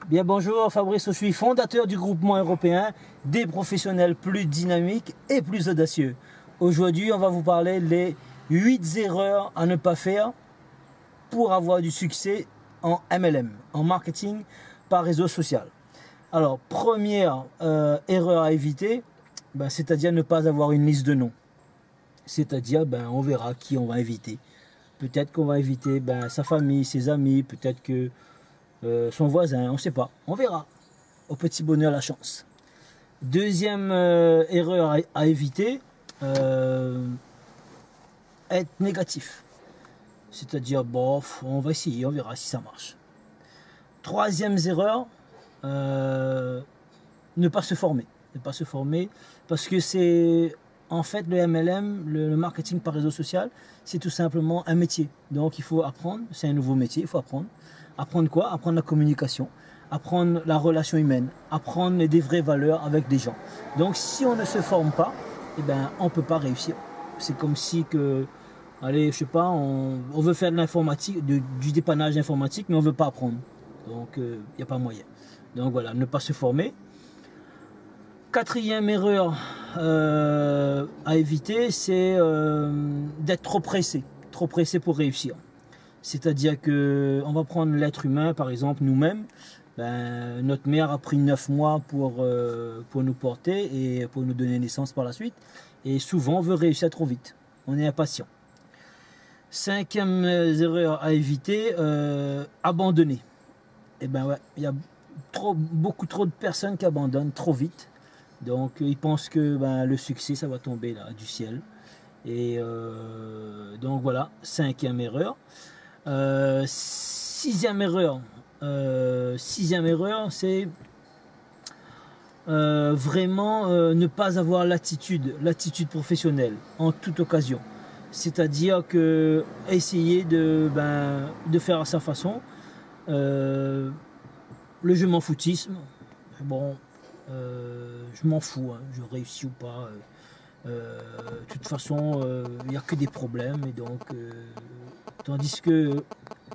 Bien bonjour, Fabrice, je suis fondateur du groupement européen des professionnels plus dynamiques et plus audacieux. Aujourd'hui, on va vous parler des 8 erreurs à ne pas faire pour avoir du succès en MLM, en marketing par réseau social. Alors, première erreur à éviter, c'est-à-dire ne pas avoir une liste de noms. C'est-à-dire, on verra qui on va éviter. Peut-être qu'on va éviter sa famille, ses amis, peut-être que son voisin, on ne sait pas. On verra. Au petit bonheur, la chance. Deuxième erreur à éviter, être négatif. C'est-à-dire, bof, on va essayer, on verra si ça marche. Troisième erreur, ne pas se former. Ne pas se former parce que c'est... En fait, le MLM, le marketing par réseau social, c'est tout simplement un métier. Donc, il faut apprendre. C'est un nouveau métier, il faut apprendre. Apprendre quoi? Apprendre la communication, apprendre la relation humaine, apprendre des vraies valeurs avec des gens. Donc, si on ne se forme pas, on ne peut pas réussir. C'est comme si que, allez, je sais pas, on veut faire de l'informatique, du dépannage informatique, mais on ne veut pas apprendre. Donc, il n'y a pas moyen. Donc, voilà, ne pas se former. Quatrième erreur à éviter, c'est d'être trop pressé pour réussir. C'est-à-dire que on va prendre l'être humain, par exemple, nous-mêmes. Notre mère a pris 9 mois pour nous porter et pour nous donner naissance par la suite. Et souvent, on veut réussir trop vite. On est impatient. Cinquième erreur à éviter, abandonner. Il y a beaucoup trop de personnes qui abandonnent trop vite. Donc, ils pensent que le succès, ça va tomber là, du ciel. Et donc, voilà, cinquième erreur. Sixième erreur, c'est vraiment ne pas avoir l'attitude professionnelle en toute occasion. C'est-à-dire que essayer de faire à sa façon. Le je m'en foutisme, bon, je m'en fous, hein, je réussis ou pas. De toute façon, il n'y a que des problèmes. Et donc, tandis que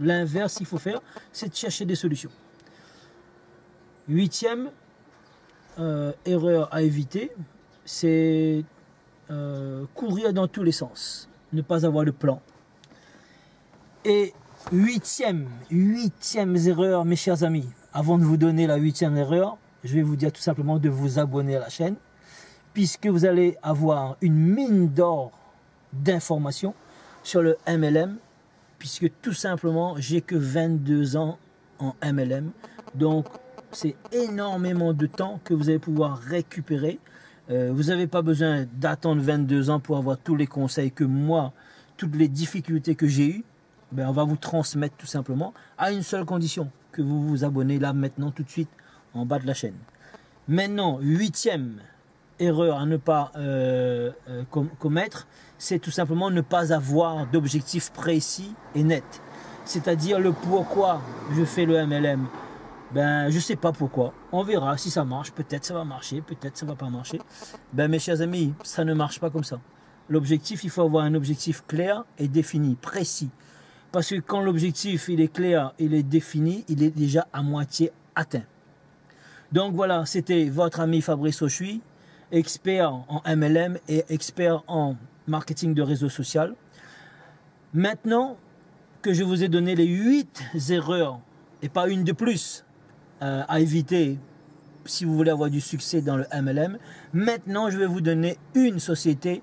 l'inverse qu'il faut faire, c'est de chercher des solutions. Huitième erreur à éviter, c'est courir dans tous les sens, ne pas avoir de plan. Et huitième erreur, mes chers amis, avant de vous donner la huitième erreur, je vais vous dire tout simplement de vous abonner à la chaîne, puisque vous allez avoir une mine d'or d'informations sur le MLM, puisque tout simplement, j'ai que 22 ans en MLM. Donc, c'est énormément de temps que vous allez pouvoir récupérer. Vous n'avez pas besoin d'attendre 22 ans pour avoir tous les conseils que moi, toutes les difficultés que j'ai eues, on va vous transmettre tout simplement à une seule condition, que vous vous abonnez là maintenant tout de suite en bas de la chaîne. Maintenant, huitième erreur à ne pas commettre, c'est tout simplement ne pas avoir d'objectif précis et net. C'est-à-dire le pourquoi je fais le MLM. Je ne sais pas pourquoi. On verra si ça marche. Peut-être ça va marcher, peut-être ça va pas marcher. Mes chers amis, ça ne marche pas comme ça. L'objectif, il faut avoir un objectif clair et défini, précis. Parce que quand l'objectif il est clair, il est défini, il est déjà à moitié atteint. Donc voilà, c'était votre ami Fabrice Auchuy, expert en MLM et expert en marketing de réseau social. Maintenant que je vous ai donné les 8 erreurs, et pas une de plus, à éviter si vous voulez avoir du succès dans le MLM, maintenant je vais vous donner une société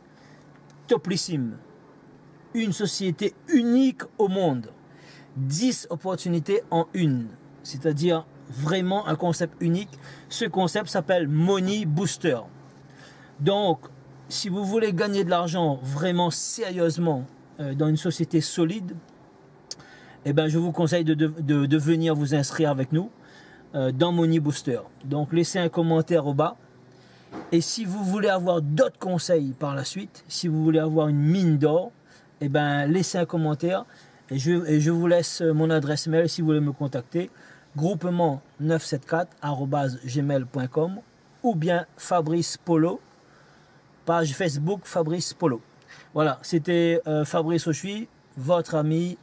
topissime. Une société unique au monde. 10 opportunités en une. C'est-à-dire vraiment un concept unique. Ce concept s'appelle Money Booster. Donc, si vous voulez gagner de l'argent vraiment sérieusement dans une société solide, je vous conseille de venir vous inscrire avec nous dans Money Booster. Donc, laissez un commentaire au bas. Et si vous voulez avoir d'autres conseils par la suite, si vous voulez avoir une mine d'or, laissez un commentaire et je vous laisse mon adresse mail si vous voulez me contacter, groupement974@gmail.com ou bien Fabrice Polo, page Facebook Fabrice Polo. Voilà, c'était Fabrice Auchuy, votre ami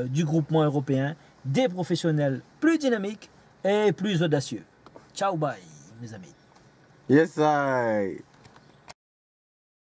du groupement européen des professionnels plus dynamiques et plus audacieux. Ciao, bye, mes amis. Yes, I.